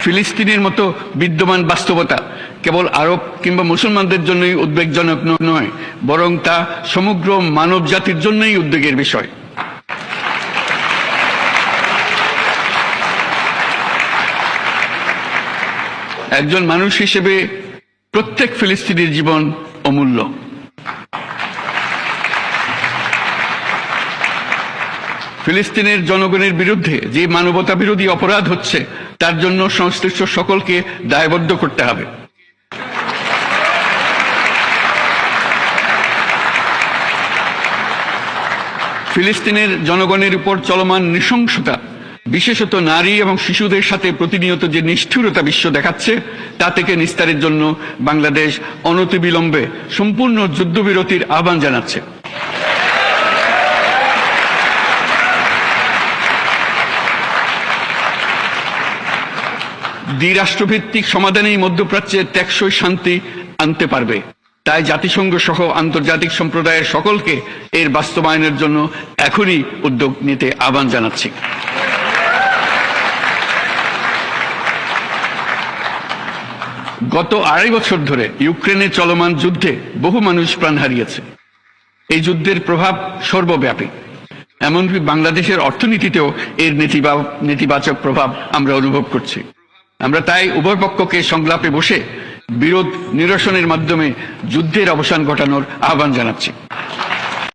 ফিলিস্তিনের মতো বিদ্যমান বাস্তবতা কেবল আরব কিংবা মুসলমানদের জন্যই উদ্বেগজনক নয়, বরং তা সমগ্র মানব জাতির জন্যই উদ্বেগের বিষয়। একজন মানুষ হিসেবে প্রত্যেক ফিলিস্তিনির জীবন অমূল্য। ফিলিস্তিনের জনগণের বিরুদ্ধে যে মানবতা বিরোধী অপরাধ হচ্ছে তার জন্য সংশ্লিষ্ট সকলকে দায়বদ্ধ করতে হবে। ফিলিস্তিনের জনগণের উপর চলমান নৃশংসতা, বিশেষত নারী এবং শিশুদের সাথে প্রতিনিয়ত যে নিষ্ঠুরতা বিশ্ব দেখাচ্ছে, তা থেকে নিস্তারের জন্য বাংলাদেশ অনতিবিলম্বে সম্পূর্ণ যুদ্ধবিরতির আহ্বান জানাচ্ছে। দ্বিরাষ্ট্রভিত্তিক সমাধানেই মধ্যপ্রাচ্যে টেকসই শান্তি আনতে পারবে। তাই জাতিসংঘ সহ আন্তর্জাতিক সম্প্রদায়ের সকলকে এর বাস্তবায়নের জন্য এখনই উদ্যোগ নিতে আহ্বান জানাচ্ছি। গত 2.5 বছর ধরে ইউক্রেনে চলমান যুদ্ধে বহু মানুষ প্রাণ হারিয়েছে। এই যুদ্ধের প্রভাব সর্বব্যাপী, এমনকি বাংলাদেশের অর্থনীতিতেও এর নেতিবাচক প্রভাব আমরা অনুভব করছি। আমরা তাই উভয় পক্ষকে সংলাপে বসে বিরোধ নিরসনের মাধ্যমে যুদ্ধের অবসান ঘটানোর আহ্বান জানাচ্ছি।